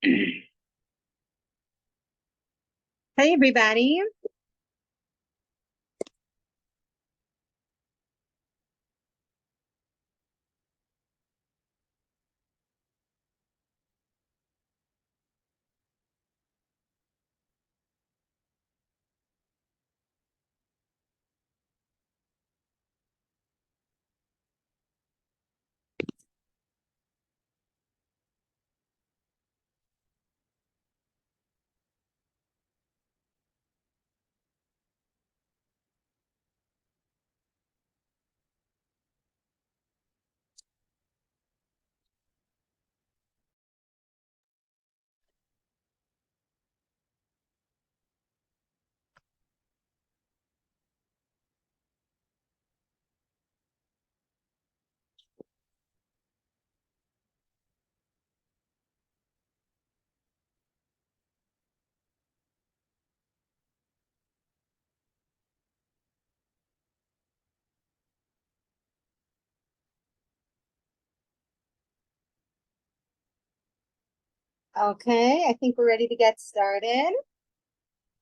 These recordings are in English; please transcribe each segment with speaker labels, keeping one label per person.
Speaker 1: Hey, everybody. Okay, I think we're ready to get started.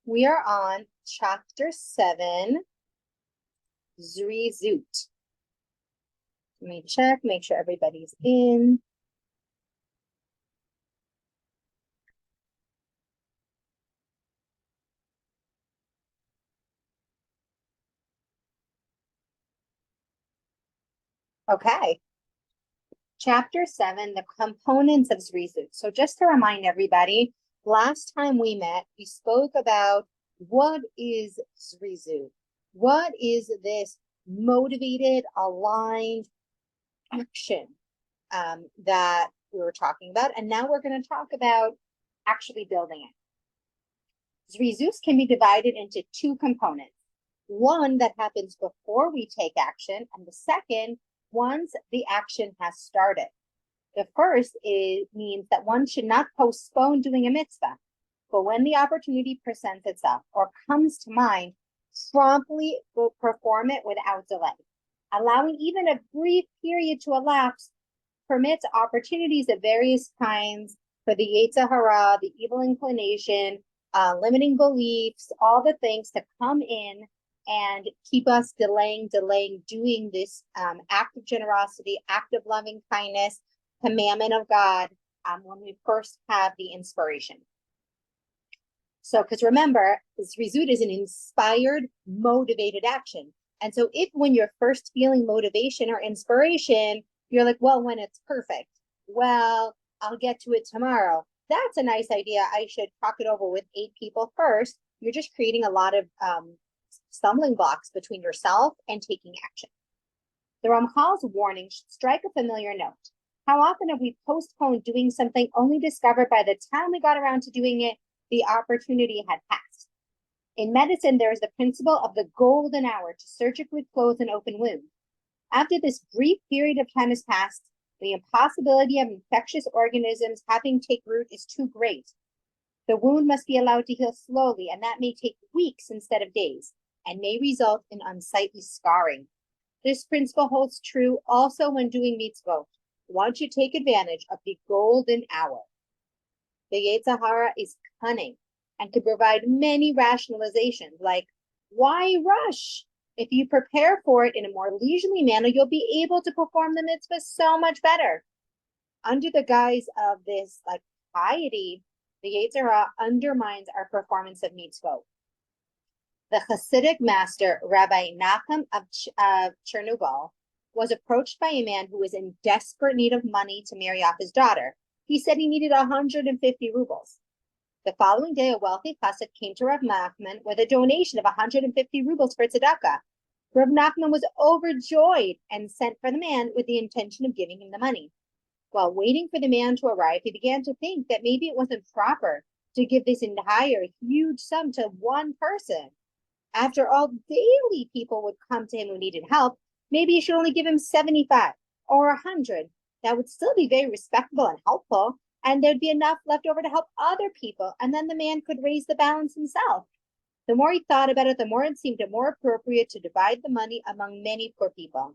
Speaker 1: We are on chapter 7, Zri Zut. Let me check, make sure everybody's in. Okay, chapter 7, the components of Zri Zut. So just to remind everybody, last time we met, we spoke about what is Zri Zut? What is this motivated, aligned action that we were talking about? And now we're going to talk about actually building it. Zri Zut can be divided into two components. One that happens before we take action, and the second once the action has started. The first means that one should not postpone doing a mitzvah, but when the opportunity presents itself or comes to mind, promptly perform it without delay. Allowing even a brief period to elapse permits opportunities of various kinds for the Yetzer Hara, the evil inclination, limiting beliefs, all the things to come in and keep us delaying doing this act of generosity, act of loving kindness, commandment of God when we first have the inspiration. So, because remember, Zri Zut is an inspired, motivated action. And so if when you're first feeling motivation or inspiration, you're like, well, when it's perfect, well, I'll get to it tomorrow. That's a nice idea. I should talk it over with 8 people first. You're just creating a lot of stumbling blocks between yourself and taking action. The Ramchal's warning should strike a familiar note. How often have we postponed doing something only discovered by the time we got around to doing it, the opportunity had passed? In medicine, there is the principle of the golden hour to surgically close an open wound. After this brief period of time has passed, the impossibility of infectious organisms having take root is too great. The wound must be allowed to heal slowly, and that may take weeks instead of days, and may result in unsightly scarring. This principle holds true also when doing mitzvot. One should take advantage of the golden hour. The Yetzer Hara is cunning and can provide many rationalizations like, why rush? If you prepare for it in a more leisurely manner, you'll be able to perform the mitzvah so much better. Under the guise of this like piety, the Yetzer Hara undermines our performance of mitzvot. The Hasidic master, Rabbi Nachum of Chernobyl, was approached by a man who was in desperate need of money to marry off his daughter. He said he needed 150 rubles. The following day, a wealthy chassid came to Rav Nachman with a donation of 150 rubles for tzedakah. Rav Nachman was overjoyed and sent for the man with the intention of giving him the money. While waiting for the man to arrive, he began to think that maybe it wasn't proper to give this entire huge sum to one person. After all, daily people would come to him who needed help. Maybe you should only give him 75 or 100. That would still be very respectable and helpful, and there'd be enough left over to help other people, and then the man could raise the balance himself. The more he thought about it, the more it seemed more appropriate to divide the money among many poor people.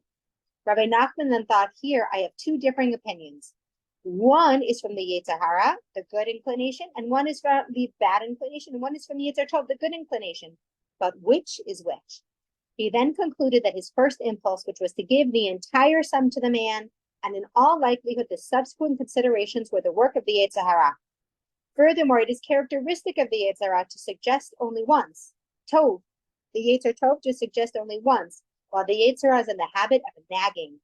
Speaker 1: Rabbi Nachman then thought, here I have 2 differing opinions. One is from the Yetzer Hara, the good inclination, and one is from the bad inclination, and one is from the Yetzer Tov, the good inclination. But which is which? He then concluded that his first impulse, which was to give the entire sum to the man, and in all likelihood the subsequent considerations were the work of the Yetzer Hara. Furthermore, it is characteristic of the Yetzer Hara to suggest only once. Tov, the Yetzer Tov, to suggest only once, while the Yetzer Hara is in the habit of nagging.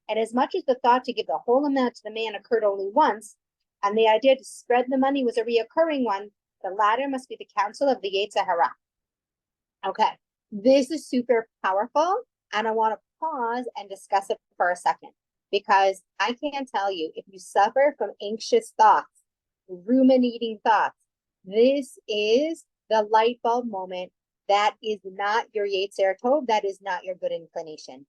Speaker 1: And as much as the thought to give the whole amount to the man occurred only once, and the idea to spread the money was a reoccurring one, the latter must be the counsel of the Yetzer Hara. Okay, this is super powerful, and I want to pause and discuss it for a second, because I can't tell you, if you suffer from anxious thoughts, ruminating thoughts, this is the light bulb moment. That is not your Yetzer Tov, that is not your good inclination.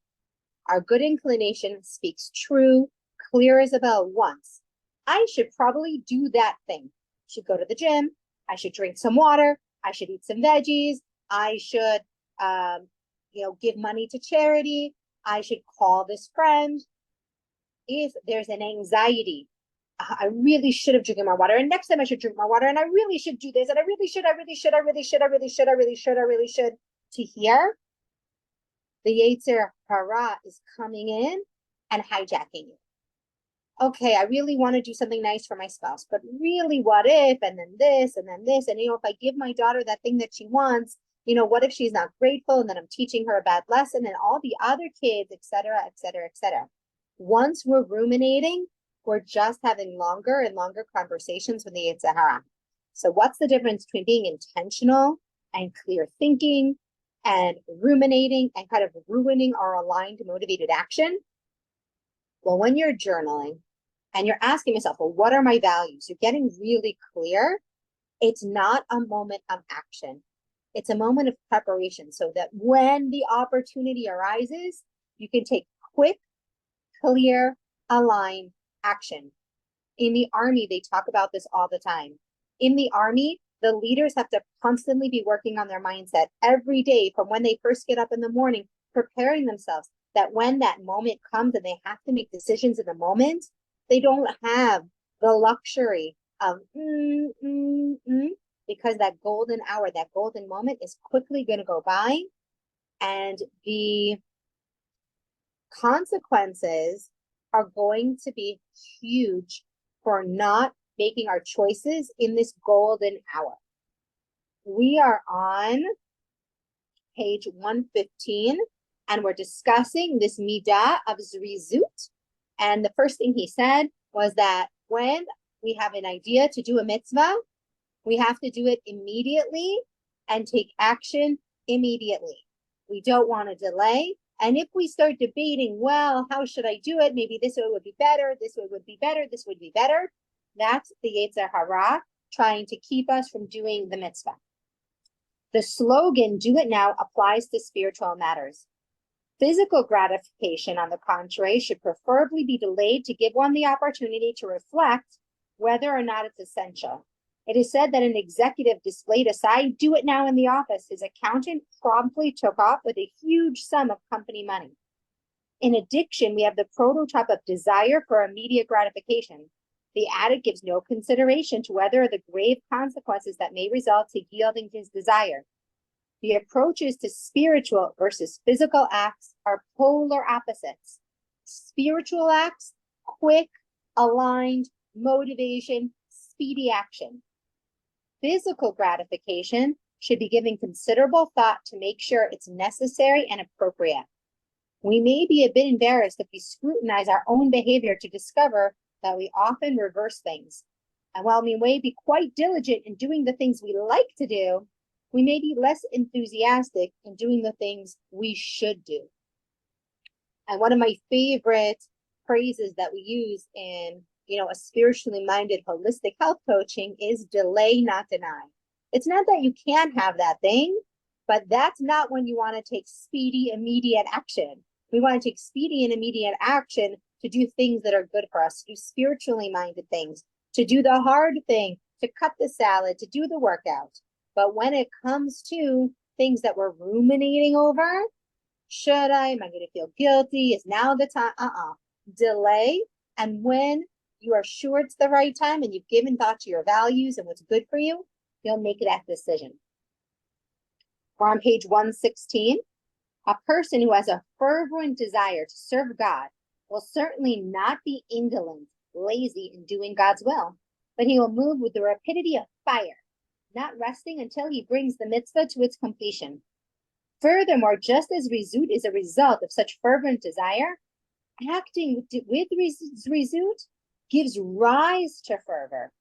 Speaker 1: Our good inclination speaks true, clear as a bell once. I should probably do that thing. I should go to the gym. I should drink some water. I should eat some veggies. I should, give money to charity. I should call this friend. If there's an anxiety, I really should have drinking my water, and next time I should drink my water, and I really should do this, and I really should, to hear, the Yetzer Hara is coming in and hijacking you. Okay, I really want to do something nice for my spouse, but really, what if, and then this, and then this, and if I give my daughter that thing that she wants, what if she's not grateful, and then I'm teaching her a bad lesson, and all the other kids, etc., etc., etc. Once we're ruminating, we're just having longer and longer conversations with the Yetzer Hara. So what's the difference between being intentional and clear thinking and ruminating and kind of ruining our aligned, motivated action? Well, when you're journaling and you're asking yourself, well, what are my values? You're getting really clear. It's not a moment of action. It's a moment of preparation, so that when the opportunity arises, you can take quick, clear, aligned action. In the Army, they talk about this all the time. In the Army, the leaders have to constantly be working on their mindset every day from when they first get up in the morning, preparing themselves that when that moment comes and they have to make decisions in the moment, they don't have the luxury of because that golden hour, that golden moment is quickly going to go by, and the consequences are going to be huge for not making our choices in this golden hour. We are on page 115, and we're discussing this midah of Zri Zut. And the first thing he said was that when we have an idea to do a mitzvah, we have to do it immediately and take action immediately. We don't want to delay. And if we start debating, well, how should I do it? Maybe this way would be better, this way would be better, this would be better. That's the Yetzer Hara trying to keep us from doing the mitzvah. The slogan, do it now, applies to spiritual matters. Physical gratification, on the contrary, should preferably be delayed to give one the opportunity to reflect whether or not it's essential. It is said that an executive displayed a sign, do it now in the office. His accountant promptly took off with a huge sum of company money. In addiction, we have the prototype of desire for immediate gratification. The addict gives no consideration to whether the grave consequences that may result to yielding his desire. The approaches to spiritual versus physical acts are polar opposites. Spiritual acts, quick, aligned, motivation, speedy action. Physical gratification should be given considerable thought to make sure it's necessary and appropriate. We may be a bit embarrassed if we scrutinize our own behavior to discover that we often reverse things. And while we may be quite diligent in doing the things we like to do, we may be less enthusiastic in doing the things we should do. And one of my favorite phrases that we use in a spiritually minded holistic health coaching is delay, not deny. It's not that you can't have that thing, but that's not when you want to take speedy, immediate action. We want to take speedy and immediate action to do things that are good for us, to do spiritually minded things, to do the hard thing, to cut the salad, to do the workout. But when it comes to things that we're ruminating over, should I? Am I going to feel guilty? Is now the time? Delay. And when you are sure it's the right time and you've given thought to your values and what's good for you, you'll make that decision. We're on page 116. A person who has a fervent desire to serve God will certainly not be indolent, lazy in doing God's will, but he will move with the rapidity of fire, not resting until he brings the mitzvah to its completion. Furthermore, just as Zri Zut is a result of such fervent desire, acting with Zri Zut gives rise to fervor.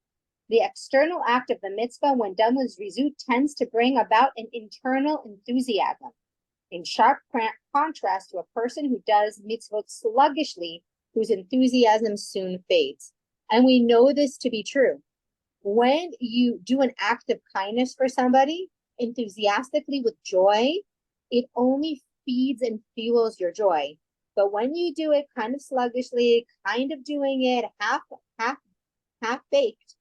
Speaker 1: The external act of the mitzvah, when done with Zri Zut, tends to bring about an internal enthusiasm, in sharp contrast to a person who does mitzvot sluggishly, whose enthusiasm soon fades. And we know this to be true. When you do an act of kindness for somebody, enthusiastically with joy, it only feeds and fuels your joy. But when you do it kind of sluggishly, kind of doing it half baked,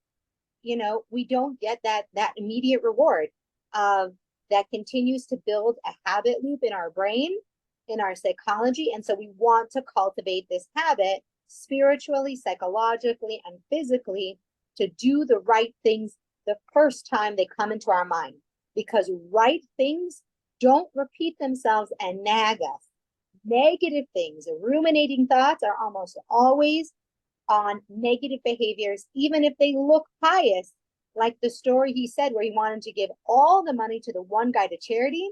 Speaker 1: we don't get that immediate reward of that continues to build a habit loop in our brain, in our psychology. And so we want to cultivate this habit spiritually, psychologically, and physically to do the right things the first time they come into our mind, because right things don't repeat themselves and nag us. Negative things, ruminating thoughts are almost always on negative behaviors, even if they look pious, like the story he said where he wanted to give all the money to the one guy to charity,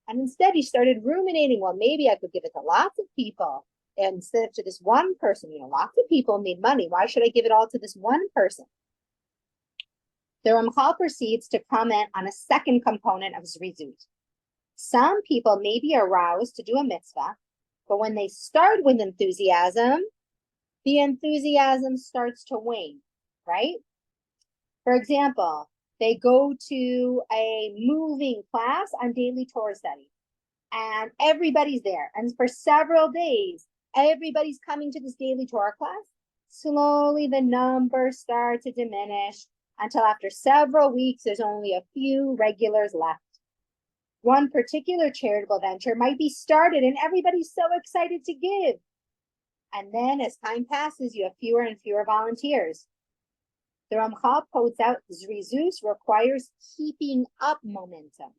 Speaker 1: and instead he started ruminating, well, maybe I could give it to lots of people instead of to this one person. Lots of people need money. Why should I give it all to this one person? The Ramchal proceeds to comment on a second component of Zri Zut. Some people may be aroused to do a mitzvah, but when they start with enthusiasm, the enthusiasm starts to wane, right? For example, they go to a moving class on daily Torah study, and everybody's there. And for several days, everybody's coming to this daily Torah class. Slowly, the numbers start to diminish until after several weeks, there's only a few regulars left. One particular charitable venture might be started and everybody's so excited to give. And then as time passes, you have fewer and fewer volunteers. The Ramchal points out Zri Zut requires keeping up momentum.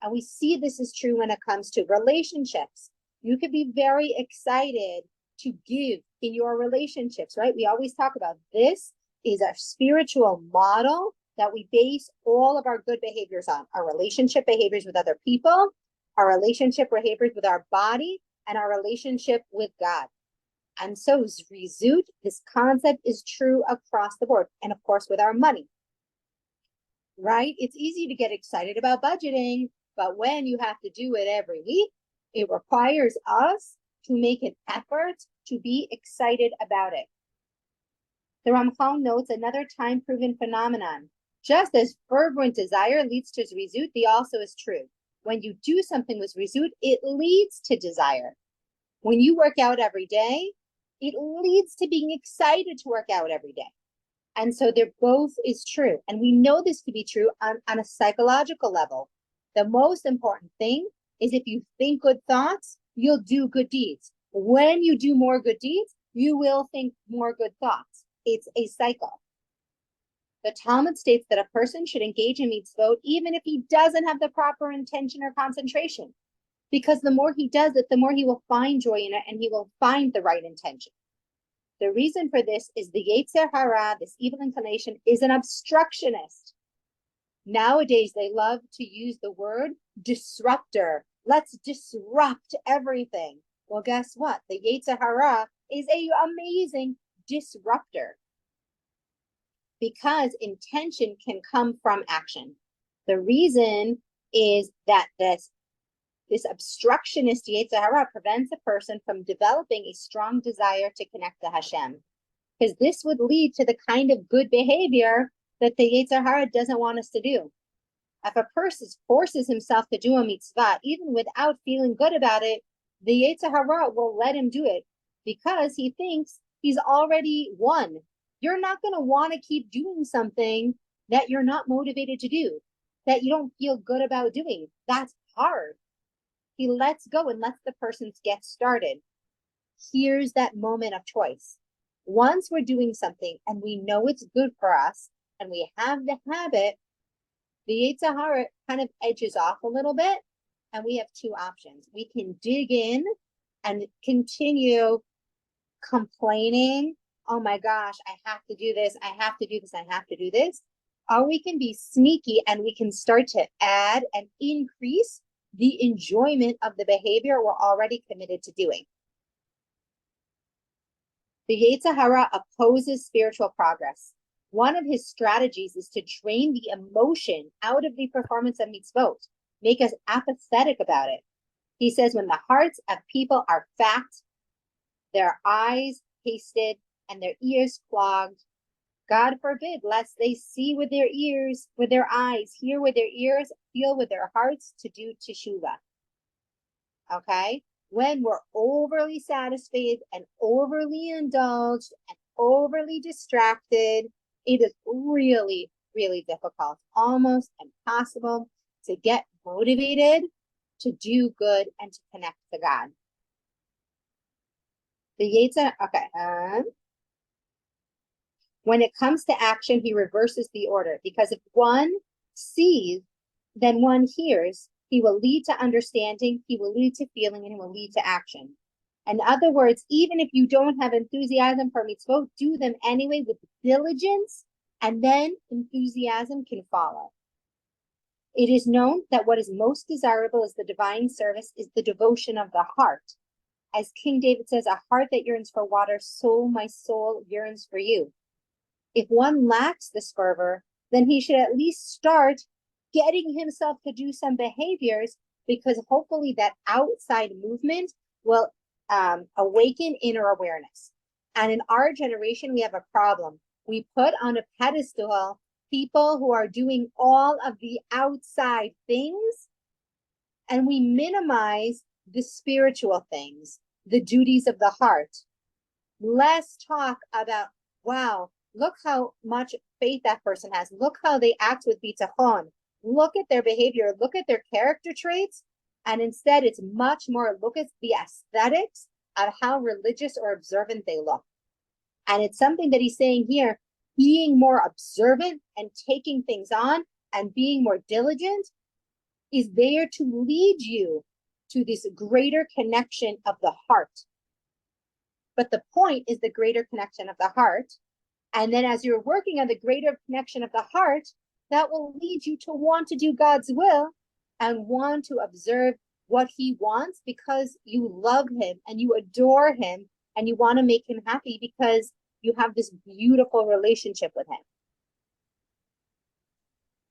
Speaker 1: And we see this is true when it comes to relationships. You could be very excited to give in your relationships, right? We always talk about this is a spiritual model that we base all of our good behaviors on. Our relationship behaviors with other people, our relationship behaviors with our body, and our relationship with God. And so Zri Zut, this concept is true across the board. And of course, with our money, right? It's easy to get excited about budgeting, but when you have to do it every week, it requires us to make an effort to be excited about it. The Ramchal notes another time-proven phenomenon. Just as fervent desire leads to Zri Zut, the also is true. When you do something with Zri Zut, it leads to desire. When you work out every day, it leads to being excited to work out every day. And so they're both is true. And we know this to be true on a psychological level. The most important thing is if you think good thoughts, you'll do good deeds. When you do more good deeds, you will think more good thoughts. It's a cycle. The Talmud states that a person should engage in mitzvot even if he doesn't have the proper intention or concentration, because the more he does it, the more he will find joy in it and he will find the right intention. The reason for this is the Yetzer Hara, this evil inclination, is an obstructionist. Nowadays, they love to use the word disruptor. Let's disrupt everything. Well, guess what? The Yetzer Hara is an amazing disruptor, because intention can come from action. The reason is that this obstructionist Yetzer Hara prevents a person from developing a strong desire to connect to Hashem, because this would lead to the kind of good behavior that the Yetzer Hara doesn't want us to do. If a person forces himself to do a mitzvah, even without feeling good about it, the Yetzer Hara will let him do it because he thinks he's already won. You're not going to want to keep doing something that you're not motivated to do, that you don't feel good about doing. That's hard. He lets go and lets the person get started. Here's that moment of choice. Once we're doing something and we know it's good for us and we have the habit, the Yetzer Hara kind of edges off a little bit, and we have two options. We can dig in and continue complaining, oh my gosh, I have to do this, I have to do this, I have to do this. Or we can be sneaky and we can start to add and increase the enjoyment of the behavior we're already committed to doing. The Yetzer Hara opposes spiritual progress. One of his strategies is to drain the emotion out of the performance of mitzvot, make us apathetic about it. He says when the hearts of people are fat, their eyes pasted, and their ears clogged, God forbid, lest they see with their ears, with their eyes, hear with their ears, feel with their hearts to do teshuvah. Okay? When we're overly satisfied and overly indulged and overly distracted, it is really, really difficult, almost impossible to get motivated to do good and to connect to God. The Yetzer, okay. When it comes to action, he reverses the order, because if one sees, then one hears. He will lead to understanding, he will lead to feeling, and he will lead to action. In other words, even if you don't have enthusiasm for mitzvot, do them anyway with diligence, and then enthusiasm can follow. It is known that what is most desirable as the divine service is the devotion of the heart. As King David says, a heart that yearns for water, so my soul yearns for you. If one lacks this fervor, then he should at least start getting himself to do some behaviors, because hopefully that outside movement will awaken inner awareness. And in our generation, we have a problem. We put on a pedestal people who are doing all of the outside things, and we minimize the spiritual things, the duties of the heart. Less talk about, wow, look how much faith that person has. Look how they act with bitachon. Look at their behavior. Look at their character traits. And instead, it's much more look at the aesthetics of how religious or observant they look. And it's something that he's saying here, being more observant and taking things on and being more diligent is there to lead you to this greater connection of the heart. But the point is the greater connection of the heart. And then as you're working on the greater connection of the heart, that will lead you to want to do God's will and want to observe what he wants, because you love him and you adore him and you want to make him happy because you have this beautiful relationship with him.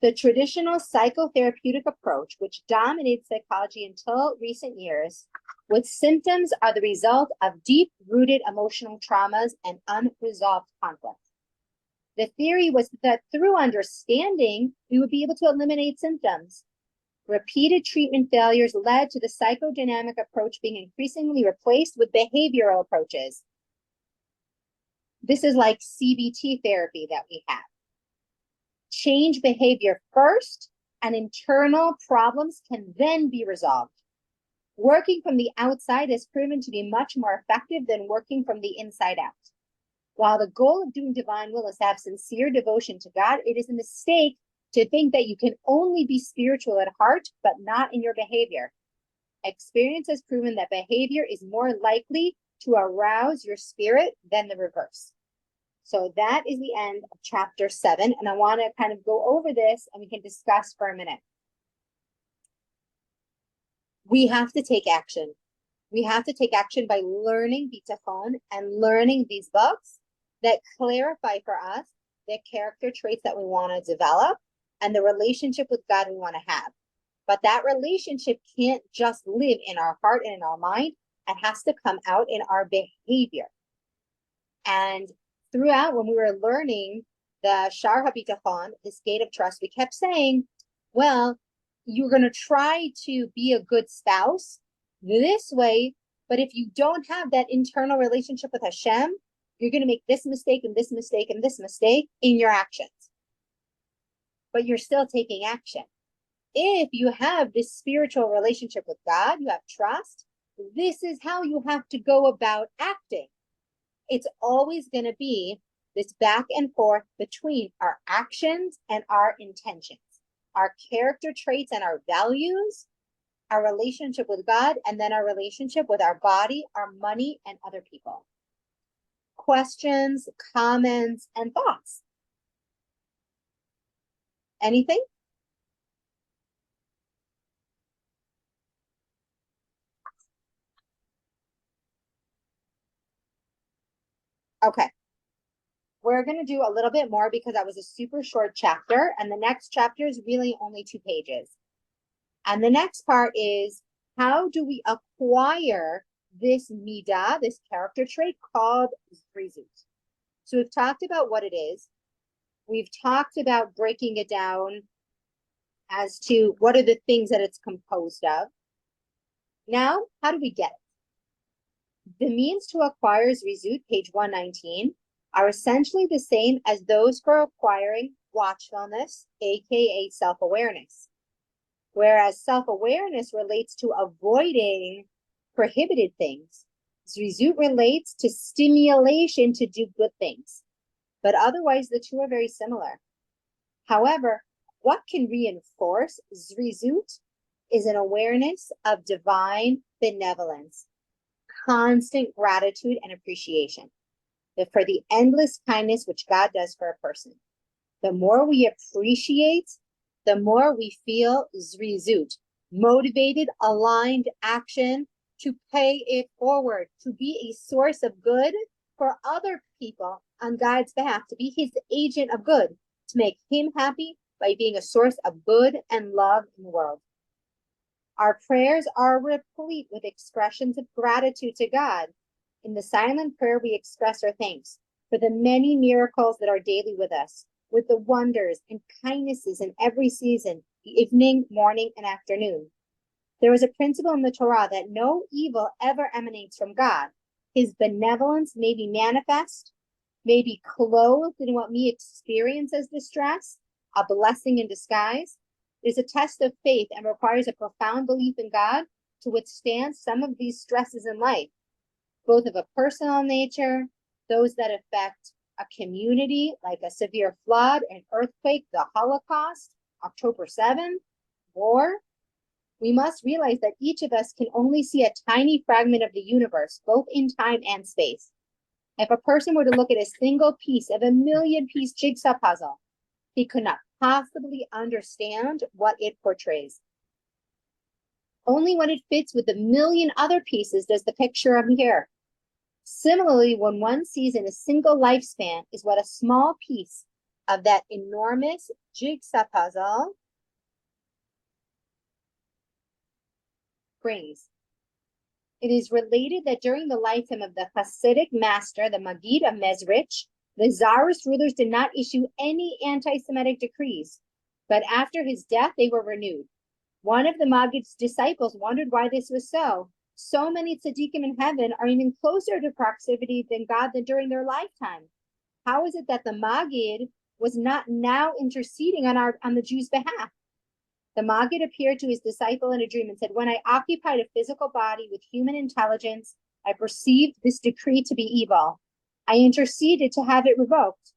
Speaker 1: The traditional psychotherapeutic approach, which dominated psychology until recent years, with symptoms are the result of deep-rooted emotional traumas and unresolved conflicts. The theory was that through understanding, we would be able to eliminate symptoms. Repeated treatment failures led to the psychodynamic approach being increasingly replaced with behavioral approaches. This is like CBT therapy that we have. Change behavior first, and internal problems can then be resolved. Working from the outside has proven to be much more effective than working from the inside out. While the goal of doing divine will is to have sincere devotion to God, it is a mistake to think that you can only be spiritual at heart, but not in your behavior. Experience has proven that behavior is more likely to arouse your spirit than the reverse. So that is the end of chapter 7. And I want to kind of go over this and we can discuss for a minute. We have to take action. We have to take action by learning bitachon and learning these books that clarify for us the character traits that we want to develop and the relationship with God we want to have. But that relationship can't just live in our heart and in our mind. It has to come out in our behavior. And throughout, when we were learning the Shar HaBitachon, this gate of trust, we kept saying, well, you're going to try to be a good spouse this way, but if you don't have that internal relationship with Hashem, you're going to make this mistake and this mistake and this mistake in your actions. But you're still taking action. If you have this spiritual relationship with God, you have trust, this is how you have to go about acting. It's always going to be this back and forth between our actions and our intentions, our character traits and our values, our relationship with God, and then our relationship with our body, our money, and other people. Questions, comments, and thoughts? Anything? Okay. We're going to do a little bit more because that was a super short chapter, and the next chapter is really only 2 pages. And the next part is, how do we acquire this midah, this character trait called Zri Zut? So we've talked about what it is. We've talked about breaking it down as to what are the things that it's composed of. Now, how do we get it? The means to acquire Zri Zut, page 119, are essentially the same as those for acquiring watchfulness, aka self-awareness. Whereas self-awareness relates to avoiding prohibited things, Zri Zut relates to stimulation to do good things. But otherwise, the two are very similar. However, what can reinforce Zri Zut is an awareness of divine benevolence, constant gratitude and appreciation for the endless kindness which God does for a person. The more we appreciate, the more we feel Zri Zut, motivated, aligned action to pay it forward, to be a source of good for other people on God's behalf, to be his agent of good, to make him happy by being a source of good and love in the world. Our prayers are replete with expressions of gratitude to God. In the silent prayer, we express our thanks for the many miracles that are daily with us, with the wonders and kindnesses in every season, evening, morning, and afternoon. There is a principle in the Torah that no evil ever emanates from God. His benevolence may be manifest, may be clothed in what we experience as distress, a blessing in disguise. It is a test of faith and requires a profound belief in God to withstand some of these stresses in life, both of a personal nature, those that affect a community, like a severe flood, an earthquake, the Holocaust, October 7th, war. We must realize that each of us can only see a tiny fragment of the universe, both in time and space. If a person were to look at a single piece of a million-piece jigsaw puzzle, he could not possibly understand what it portrays. Only when it fits with the million other pieces does the picture appear. Similarly, when one sees in a single lifespan is what a small piece of that enormous jigsaw puzzle brings. It is related that during the lifetime of the Hasidic master, the Maggid of Mezrich, the Tsarist rulers did not issue any anti-Semitic decrees, but after his death, they were renewed. One of the Maggid's disciples wondered why this was so. So many tzaddikim in heaven are even closer to proximity than God than during their lifetime. How is it that the Maggid was not now interceding on the Jews' behalf? The Maggid appeared to his disciple in a dream and said, when I occupied a physical body with human intelligence, I perceived this decree to be evil. I interceded to have it revoked.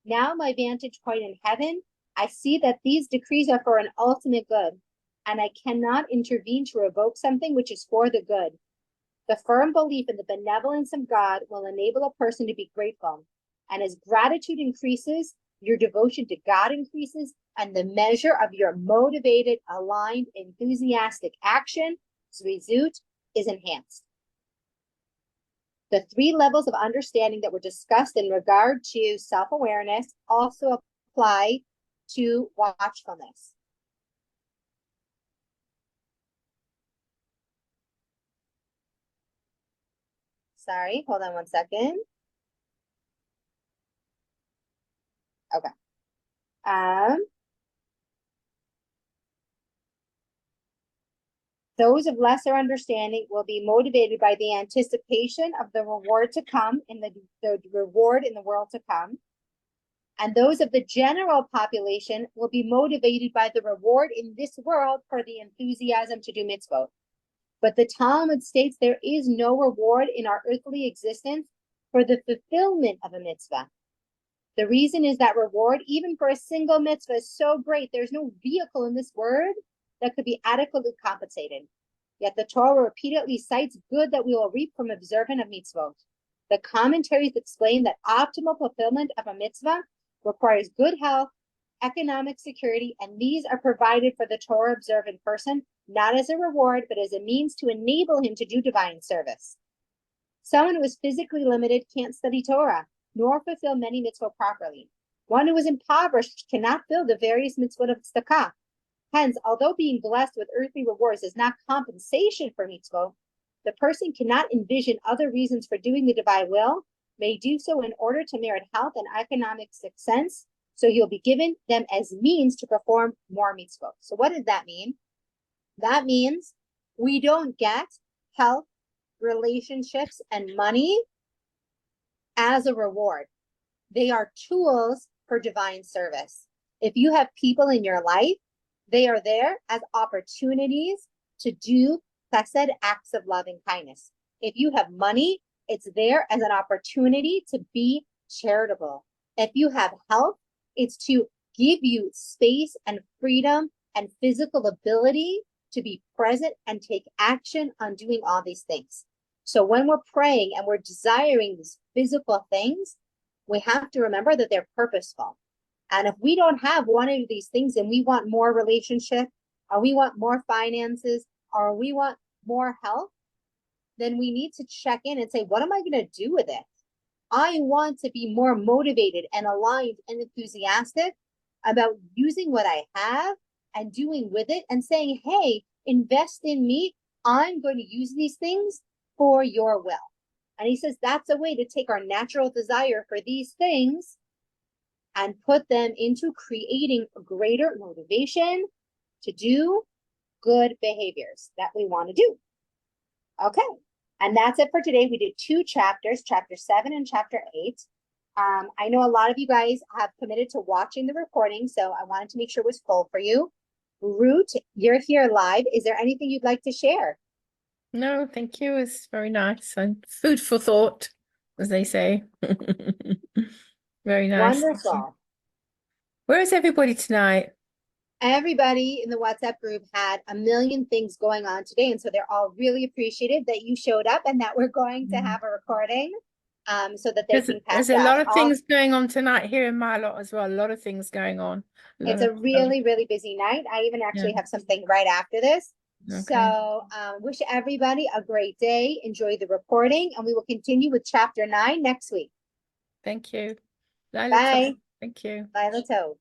Speaker 1: Now my vantage point in heaven, I see that these decrees are for an ultimate good, and I cannot intervene to revoke something which is for the good. The firm belief in the benevolence of God will enable a person to be grateful. And as gratitude increases, your devotion to God increases, and the measure of your motivated, aligned, enthusiastic action, Zri Zut, is enhanced. The 3 levels of understanding that were discussed in regard to self-awareness also apply to watchfulness. Sorry, hold on one second. Okay. Those of lesser understanding will be motivated by the anticipation of the reward to come, in the reward in the world to come. And those of the general population will be motivated by the reward in this world for the enthusiasm to do mitzvot. But the Talmud states there is no reward in our earthly existence for the fulfillment of a mitzvah. The reason is that reward, even for a single mitzvah, is so great. There's no vehicle in this word that could be adequately compensated. Yet the Torah repeatedly cites good that we will reap from observance of mitzvot. The commentaries explain that optimal fulfillment of a mitzvah requires good health, economic security, and these are provided for the Torah observant person, not as a reward, but as a means to enable him to do divine service. Someone who is physically limited can't study Torah, nor fulfill many mitzvot properly. One who is impoverished cannot fill the various mitzvot of tzedakah. Hence, although being blessed with earthly rewards is not compensation for mitzvot, the person cannot envision other reasons for doing the divine will, may do so in order to merit health and economic success, so he'll be given them as means to perform more mitzvot. So what does that mean? That means we don't get health, relationships, and money as a reward. They are tools for divine service. If you have people in your life, they are there as opportunities to do chesed, acts of love and kindness. If you have money, it's there as an opportunity to be charitable. If you have health, it's to give you space and freedom and physical ability to be present and take action on doing all these things. So when we're praying and we're desiring these physical things, we have to remember that they're purposeful. And if we don't have one of these things and we want more relationship, or we want more finances, or we want more health, then we need to check in and say, what am I going to do with it? I want to be more motivated and aligned and enthusiastic about using what I have and doing with it and saying, hey, invest in me. I'm going to use these things for your will. And he says that's a way to take our natural desire for these things and put them into creating greater motivation to do good behaviors that we want to do. Okay. And that's it for today. We did 2 chapters, chapter 7 and chapter 8. I know a lot of you guys have committed to watching the recording, so I wanted to make sure it was full for you. Root, you're here live. Is there anything you'd like to share?
Speaker 2: No, thank you. It's very nice and food for thought, as they say. Very nice.
Speaker 1: Wonderful.
Speaker 2: Where is everybody tonight?
Speaker 1: Everybody in the WhatsApp group had a million things going on today, and so they're all really appreciative that you showed up and that we're going to have a recording, so that they can pass
Speaker 2: There's a lot of
Speaker 1: off.
Speaker 2: things going on tonight here in my lot as well. A lot of things going on.
Speaker 1: It's a really, really busy night. I even actually have something right after this. Okay. So wish everybody a great day. Enjoy the recording, and we will continue with chapter 9 next week.
Speaker 2: Thank you.
Speaker 1: Bye.
Speaker 2: Thank you.
Speaker 1: Bye, Lato.